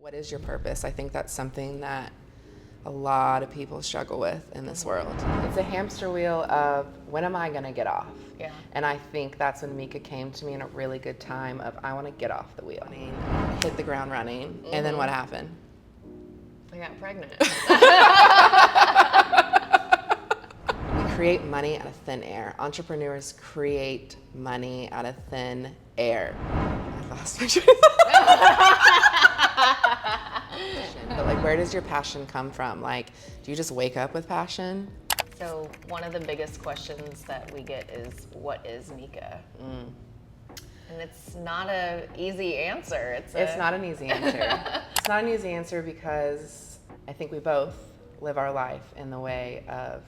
What is your purpose? I think that's something that a lot of people struggle with in this world. It's a hamster wheel of when am I gonna get off? Yeah. And I think that's when Mēkah came to me in a really good time of I wanna get off the wheel. I mean, hit the ground running. And then what happened? I got pregnant. We create money out of thin air. Entrepreneurs create money out of thin air. I lost my train of thought. But like, where does your passion come from? Like, do you just wake up with passion? So one of the biggest questions that we get is, what is Mēkah? And it's not an easy answer. It's not an easy answer. It's not an easy answer because I think we both live our life in the way of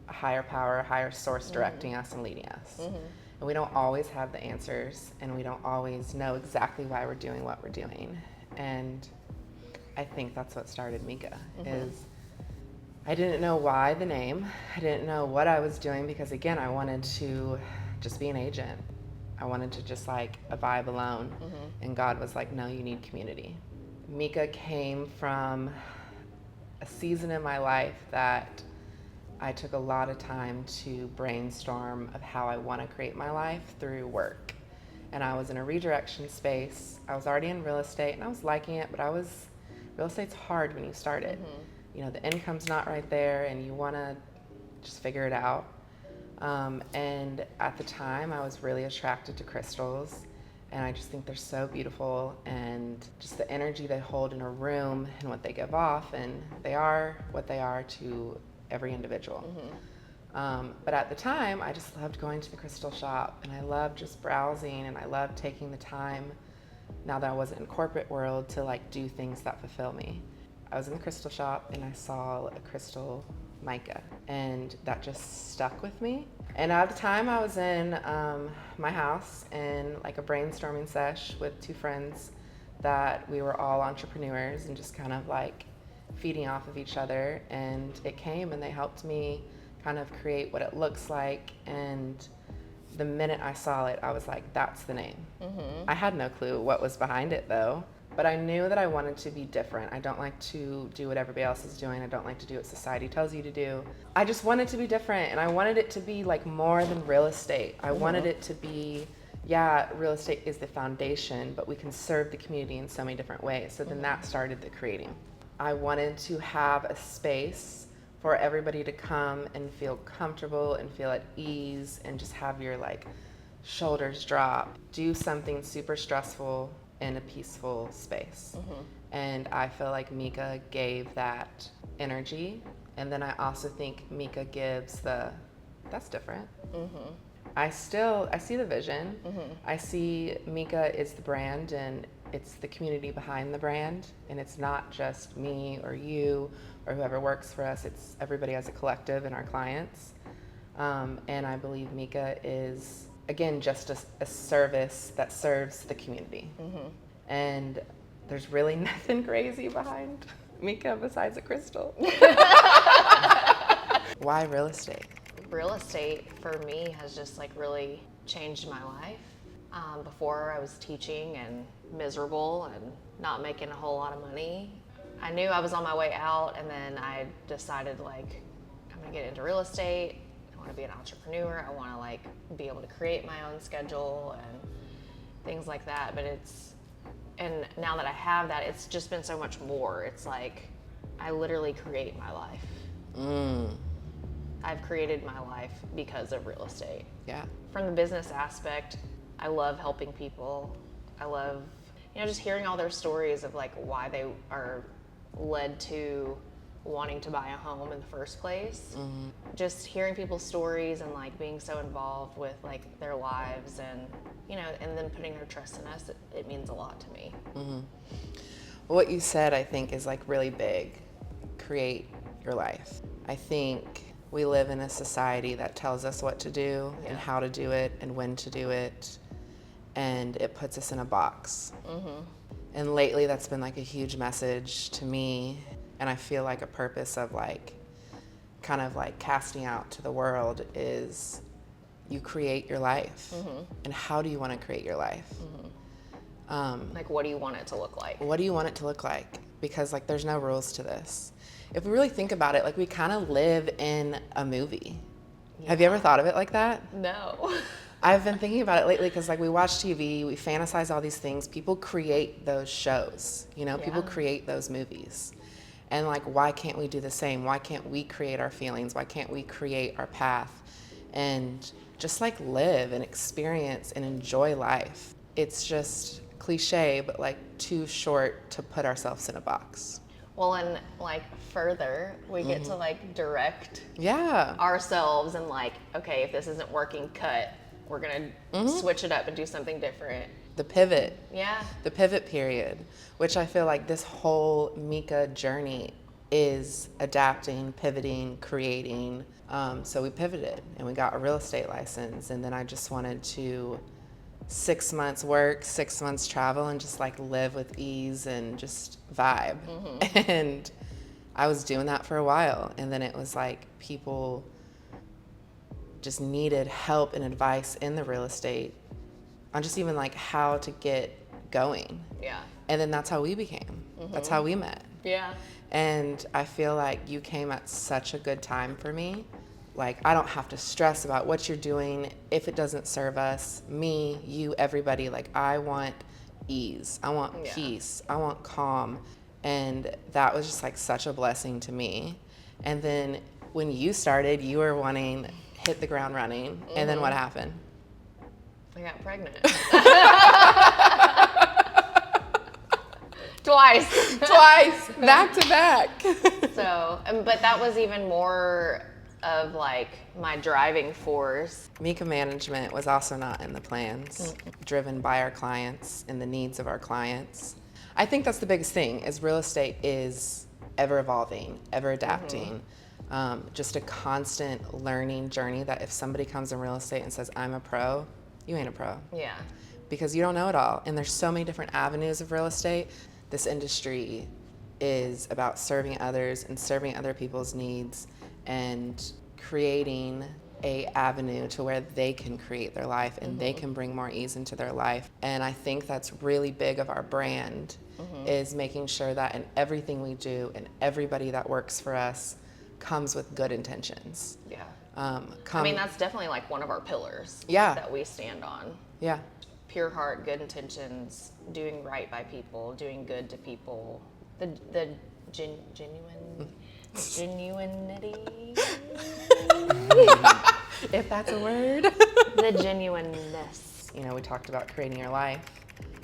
a higher power, a higher source directing us and leading us. And we don't always have the answers, and we don't always know exactly why we're doing what we're doing. And I think that's what started Mēkah, is I didn't know why the name. I didn't know what I was doing because, again, I wanted to just be an agent. I wanted to just like a vibe alone. And God was like, no, you need community. Mēkah came from a season in my life that I took a lot of time to brainstorm of how I want to create my life through work. And I was in a redirection space. I was already in real estate and I was liking it, but real estate's hard when you start it. You know, the income's not right there and you want to just figure it out. And at the time I was really attracted to crystals, and I just think they're so beautiful, and just the energy they hold in a room and what they give off, and they are what they are to every individual. But at the time, I just loved going to the crystal shop, and I loved just browsing, and I loved taking the time, now that I wasn't in corporate world, to like do things that fulfill me. I was in the crystal shop and I saw a crystal mica, and that just stuck with me. And at the time I was in my house in like a brainstorming sesh with two friends that we were all entrepreneurs and just kind of like feeding off of each other, and it came and they helped me kind of create what it looks like. And the minute I saw it, I was like, that's the name. I had no clue what was behind it though, but I knew that I wanted to be different. I don't like to do what everybody else is doing. I don't like to do what society tells you to do. I just wanted to be different, and I wanted it to be like more than real estate. I wanted it to be, yeah, real estate is the foundation, but we can serve the community in so many different ways. So then that started the creating. I wanted to have a space for everybody to come and feel comfortable and feel at ease and just have your like shoulders drop. Do something super stressful in a peaceful space. And I feel like Mēkah gave that energy. And then I also think Mēkah gives that's different. I see the vision. I see Mēkah is the brand, and it's the community behind the brand, and it's not just me or you or whoever works for us. It's everybody as a collective and our clients. And I believe Mēkah is, again, just a service that serves the community. And there's really nothing crazy behind Mēkah besides a crystal. Why real estate? Real estate for me has just like really changed my life. Before I was teaching and miserable and not making a whole lot of money. I knew I was on my way out, and then I decided like, I'm gonna get into real estate. I wanna be an entrepreneur. I wanna like be able to create my own schedule and things like that. And now that I have that, it's just been so much more. It's like, I literally create my life. I've created my life because of real estate. Yeah. From the business aspect, I love helping people. I love, just hearing all their stories of like why they are led to wanting to buy a home in the first place. Just hearing people's stories and like being so involved with like their lives, and and then putting their trust in us, it means a lot to me. What you said, I think, is like really big. Create your life. I think we live in a society that tells us what to do and how to do it and when to do it, and it puts us in a box. And lately that's been like a huge message to me, and I feel like a purpose of like kind of like casting out to the world is you create your life. And how do you want to create your life? Like, what do you want it to look like? What do you want it to look like? Because like there's no rules to this. If we really think about it, like we kind of live in a movie. Have you ever thought of it like that? No. I've been thinking about it lately because like we watch TV, we fantasize all these things. People create those shows, you know, people create those movies. And like, why can't we do the same? Why can't we create our feelings? Why can't we create our path and just like live and experience and enjoy life? It's just cliche, but like too short to put ourselves in a box. Well, and like further, we get to like direct Yeah. ourselves and like, okay, if this isn't working, cut. We're gonna switch it up and do something different. The pivot. Yeah. The pivot period, which I feel like this whole Mēkah journey is adapting, pivoting, creating. So we pivoted and we got a real estate license, and then I just wanted to 6 months work, 6 months travel, and just like live with ease and just vibe. And I was doing that for a while, and then it was like people just needed help and advice in the real estate on just even like how to get going. Yeah. And then that's how we became. That's how we met. Yeah. And I feel like you came at such a good time for me. Like, I don't have to stress about what you're doing if it doesn't serve us, me, you, everybody. Like, I want ease. I want peace. I want calm. And that was just like such a blessing to me. And then when you started, you were wanting hit the ground running. And then what happened? I got pregnant. Twice, back to back. So, but that was even more of like my driving force. Mēkah management was also not in the plans, driven by our clients and the needs of our clients. I think that's the biggest thing is real estate is ever evolving, ever adapting. Just a constant learning journey that if somebody comes in real estate and says, I'm a pro, you ain't a pro. Yeah. Because you don't know it all. And there's so many different avenues of real estate. This industry is about serving others and serving other people's needs and creating a avenue to where they can create their life and they can bring more ease into their life. And I think that's really big of our brand is making sure that in everything we do and everybody that works for us comes with good intentions. Yeah. I mean, that's definitely like one of our pillars that we stand on. Yeah. Pure heart, good intentions, doing right by people, doing good to people. The genuinity. If that's a word. The genuineness. You know, we talked about creating your life,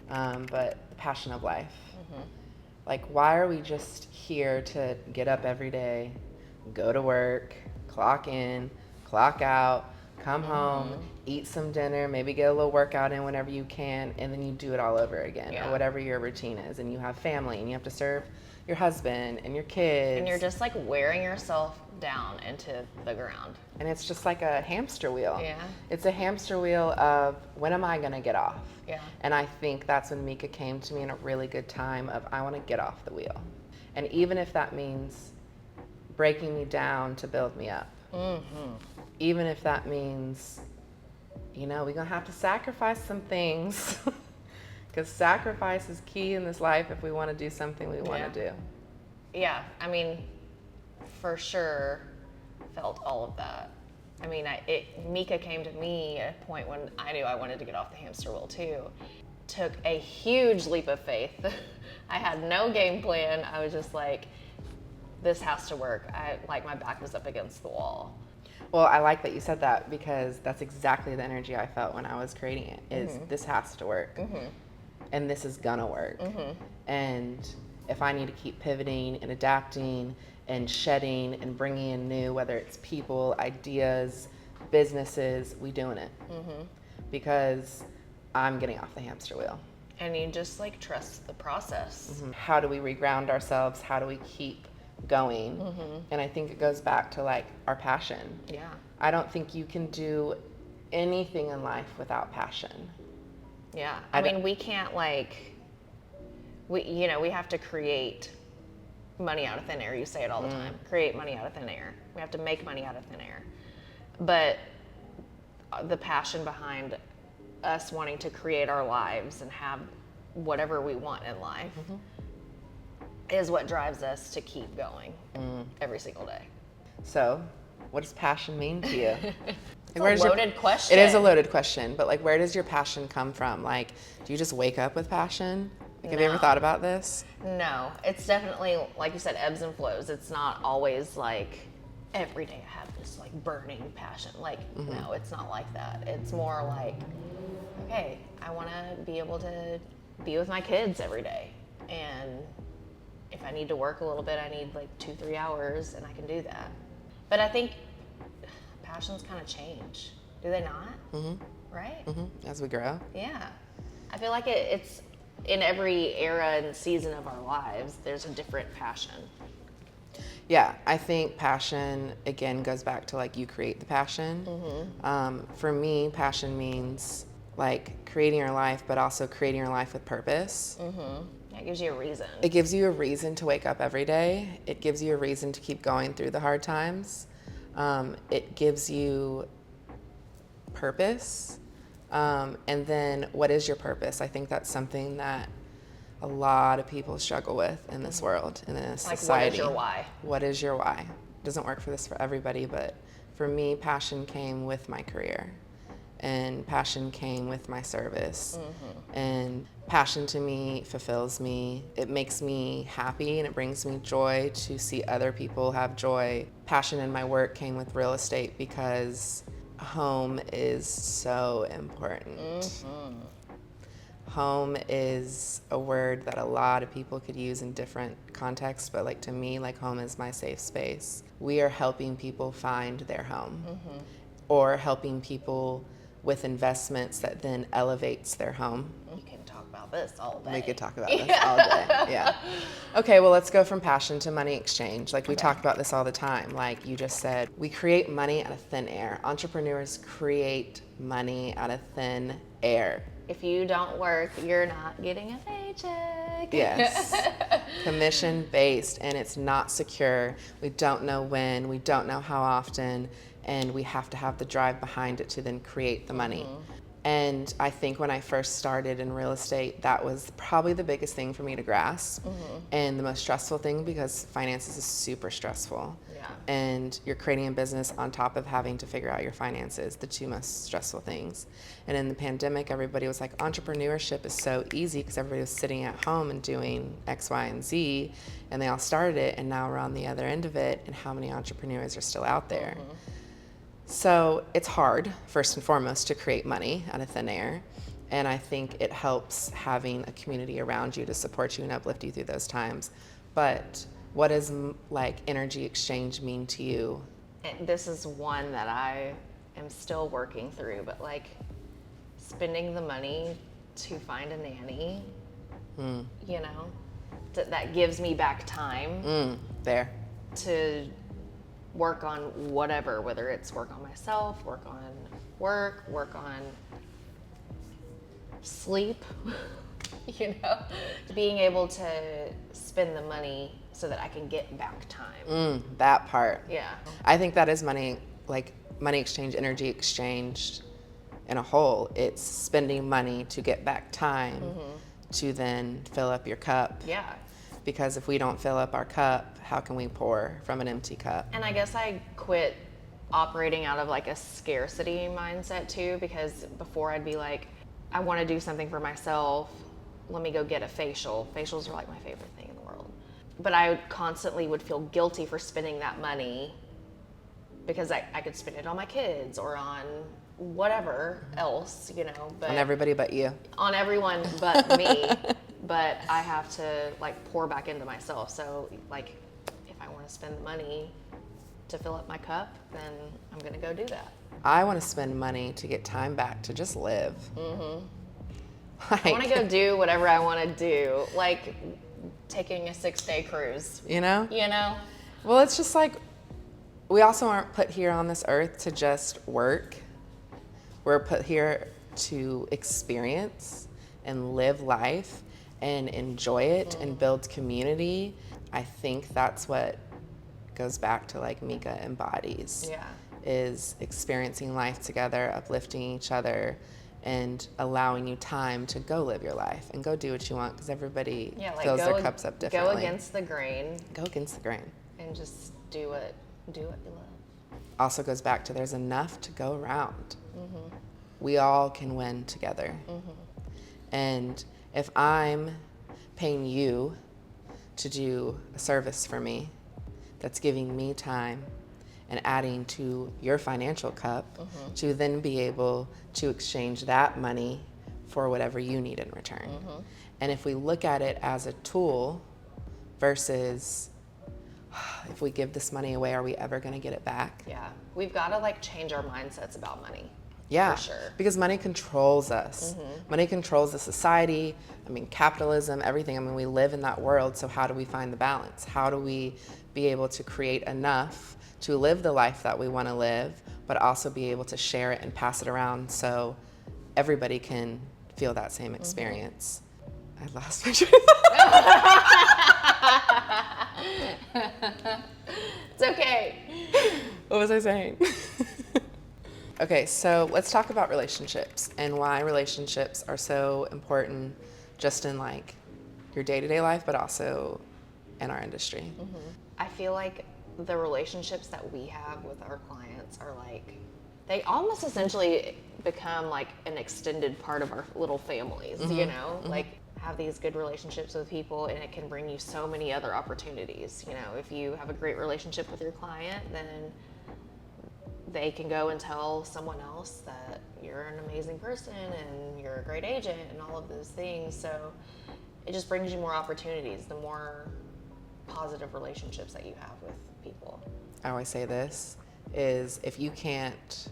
but the passion of life. Like, why are we just here to get up every day, go to work, clock in, clock out, come home, eat some dinner, maybe get a little workout in whenever you can, and then you do it all over again, or whatever your routine is, and you have family, and you have to serve your husband and your kids. And you're just like wearing yourself down into the ground. And it's just like a hamster wheel. Yeah. It's a hamster wheel of when am I gonna get off? Yeah. And I think that's when Mēkah came to me in a really good time of I wanna get off the wheel. And even if that means breaking me down to build me up. Even if that means, you know, we're gonna have to sacrifice some things. Because sacrifice is key in this life if we want to do something we want to do. Yeah, I mean, for sure, felt all of that. I mean, Mēkah came to me at a point when I knew I wanted to get off the hamster wheel too. Took a huge leap of faith. I had no game plan. I was just like, this has to work. Like my back was up against the wall. Well, I like that you said that because that's exactly the energy I felt when I was creating it, is this has to work. And this is gonna work. And if I need to keep pivoting and adapting and shedding and bringing in new, whether it's people, ideas, businesses, we doing it. Because I'm getting off the hamster wheel. And you just like trust the process. How do we reground ourselves? How do we keep going? And I think it goes back to like our passion. Yeah. I don't think you can do anything in life without passion. Yeah. I mean, we can't like, we have to create money out of thin air. You say it all the time. Create money out of thin air. We have to make money out of thin air. But the passion behind us wanting to create our lives and have whatever we want in life is what drives us to keep going every single day. So, what does passion mean to you? It's a loaded question. It is a loaded question, but like, where does your passion come from? Like, do you just wake up with passion? Like, have you ever thought about this? No, it's definitely, like you said, ebbs and flows. It's not always like every day I have this like burning passion. Like, no, it's not like that. It's more like, okay, I want to be able to be with my kids every day. And if I need to work a little bit, I need like 2-3 hours, and I can do that. But I think passions kind of change. Do they not? Right? As we grow. Yeah. I feel like it's in every era and season of our lives, there's a different passion. Yeah, I think passion, again, goes back to like you create the passion. For me, passion means like creating your life, but also creating your life with purpose. That gives you a reason. It gives you a reason to wake up every day. It gives you a reason to keep going through the hard times. It gives you purpose. And then what is your purpose? I think that's something that a lot of people struggle with in this world, in this society. What is your why? What is your why? Doesn't work for everybody, but for me, passion came with my career. And passion came with my service. And passion to me fulfills me. It makes me happy and it brings me joy to see other people have joy. Passion in my work came with real estate because home is so important. Home is a word that a lot of people could use in different contexts, but like to me, like home is my safe space. We are helping people find their home or helping people with investments that then elevates their home. You can talk about this all day. We could talk about this all day. Yeah. Okay, well, let's go from passion to money exchange. Like we talk about this all the time. Like you just said, we create money out of thin air. Entrepreneurs create money out of thin air. If you don't work, you're not getting a paycheck. Yes. Commission based, and it's not secure. We don't know when, we don't know how often, and we have to have the drive behind it to then create the money. And I think when I first started in real estate, that was probably the biggest thing for me to grasp and the most stressful thing, because finances is super stressful. Yeah. And you're creating a business on top of having to figure out your finances, the two most stressful things. And in the pandemic, everybody was like, entrepreneurship is so easy because everybody was sitting at home and doing X, Y, and Z, and they all started it, and now we're on the other end of it, and how many entrepreneurs are still out there? So it's hard, first and foremost, to create money out of thin air. And I think it helps having a community around you to support you and uplift you through those times. But what does like energy exchange mean to you? This is one that I am still working through, but like spending the money to find a nanny, you know, that gives me back time There. to work on whatever, whether it's work on myself, work on sleep, you know, being able to spend the money so that I can get back time. That part. Yeah. I think that is money, like money exchange, energy exchange in a whole. It's spending money to get back time to then fill up your cup. Yeah. Because if we don't fill up our cup, how can we pour from an empty cup? And I guess I quit operating out of like a scarcity mindset too, because before I'd be like, I want to do something for myself. Let me go get a facial. Facials are like my favorite thing in the world. But I constantly would feel guilty for spending that money because I could spend it on my kids or on whatever else, you know. But On everybody but you. on everyone but me. But I have to like pour back into myself. So like if I want to spend the money to fill up my cup, then I'm gonna go do that. I want to spend money to get time back to just live. I want to go do whatever I want to do, like taking a 6-day cruise. You know? You know? Well, it's just like, we also aren't put here on this earth to just work. We're put here to experience and live life and enjoy it and build community. I think that's what goes back to like Mēkah embodies. Yeah. Is experiencing life together, uplifting each other, and allowing you time to go live your life and go do what you want, because everybody Yeah, like fills their cups up differently. Go against the grain. Go against the grain. And just do what you love. Also goes back to there's enough to go around. We all can win together. And if I'm paying you to do a service for me that's giving me time and adding to your financial cup to then be able to exchange that money for whatever you need in return. And if we look at it as a tool versus if we give this money away, are we ever going to get it back? Yeah, we've got to like change our mindsets about money. Yeah, for sure. Because money controls us. Money controls the society. I mean, capitalism, everything. I mean, we live in that world. So how do we find the balance? How do we be able to create enough to live the life that we want to live, but also be able to share it and pass it around so everybody can feel that same experience? I lost my train of thought. It's okay. What was I saying? Okay, so let's talk about relationships and why relationships are so important just in like your day-to-day life, but also in our industry. I feel like the relationships that we have with our clients are like, they almost essentially become like an extended part of our little families, you know? Like have these good relationships with people and it can bring you so many other opportunities. You know, if you have a great relationship with your client, then they can go and tell someone else that you're an amazing person and you're a great agent and all of those things. So it just brings you more opportunities, the more positive relationships that you have with people. I always say this is if you can't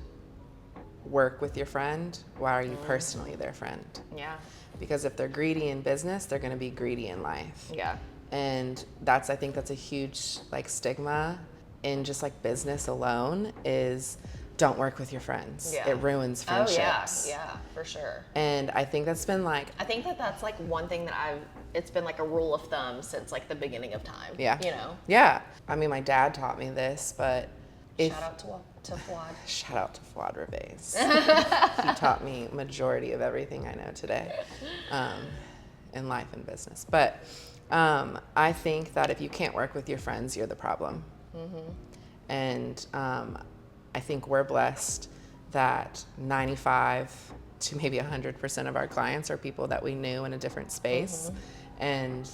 work with your friend, why are you personally their friend? Yeah. Because if they're greedy in business, they're going to be greedy in life. Yeah. And I think that's a huge like stigma in just like business alone is don't work with your friends. Yeah. It ruins friendships. Oh yeah, for sure. And I think that's been like, I think that's like one thing that it's been like a rule of thumb since like the beginning of time. Yeah. You know? Yeah. I mean, my dad taught me this, but Shout out to Fuad. Shout out to Fuad Reves. He taught me majority of everything I know today in life and business. But I think that if you can't work with your friends, you're the problem. And I think we're blessed that 95 to maybe 100% of our clients are people that we knew in a different space and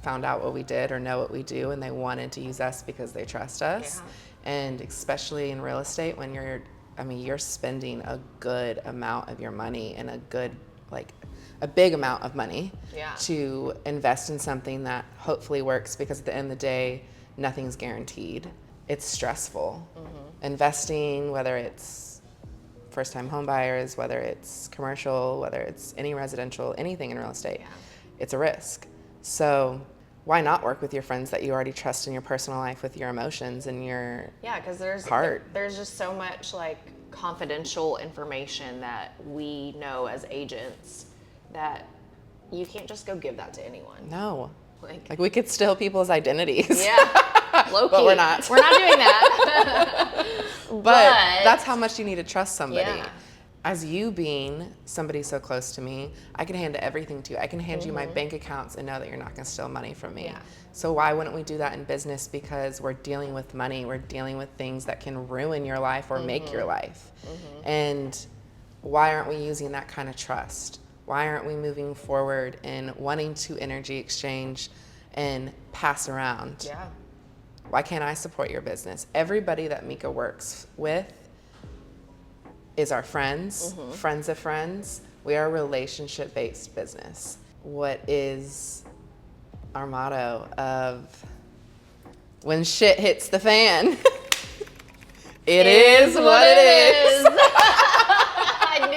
found out what we did or know what we do, and they wanted to use us because they trust us. Yeah. And especially in real estate, when you're spending a good amount of your money and a big amount of money to invest in something that hopefully works, because at the end of the day, nothing's guaranteed. It's stressful. Investing, whether it's first-time home buyers, whether it's commercial, whether it's any residential, anything in real estate, it's a risk. So why not work with your friends that you already trust in your personal life with your emotions and your because there's just so much like confidential information that we know as agents that you can't just go give that to anyone. No. Like we could steal people's identities. Yeah. Low key. But we're not. We're not doing that. But that's how much you need to trust somebody. Yeah. As you being somebody so close to me, I can hand everything to you. I can hand you my bank accounts and know that you're not going to steal money from me. Yeah. So why wouldn't we do that in business? Because we're dealing with money. We're dealing with things that can ruin your life or make your life. And why aren't we using that kind of trust? Why aren't we moving forward and wanting to energy exchange and pass around? Yeah. Why can't I support your business? Everybody that Mēkah works with is our friends, friends of friends. We are a relationship-based business. What is our motto of when shit hits the fan? It is what it is. I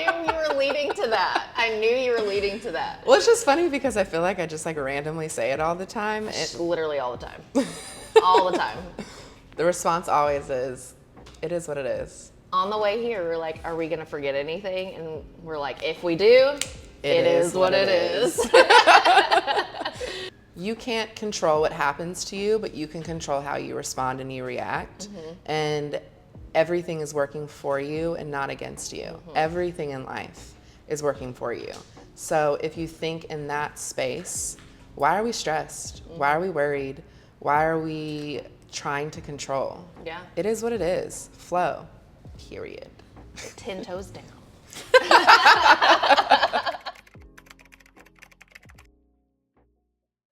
knew you were leading to that. Well, it's just funny because I feel like I just like randomly say it all the time. Literally all the time. All the time. The response always is, it is what it is. On the way here, we're like, are we going to forget anything? And we're like, if we do, it is what it is. You can't control what happens to you, but you can control how you respond and you react. And everything is working for you and not against you. Everything in life is working for you. So if you think in that space, why are we stressed? Why are we worried? Why are we trying to control? Yeah. It is what it is. Flow. Period. 10 toes down.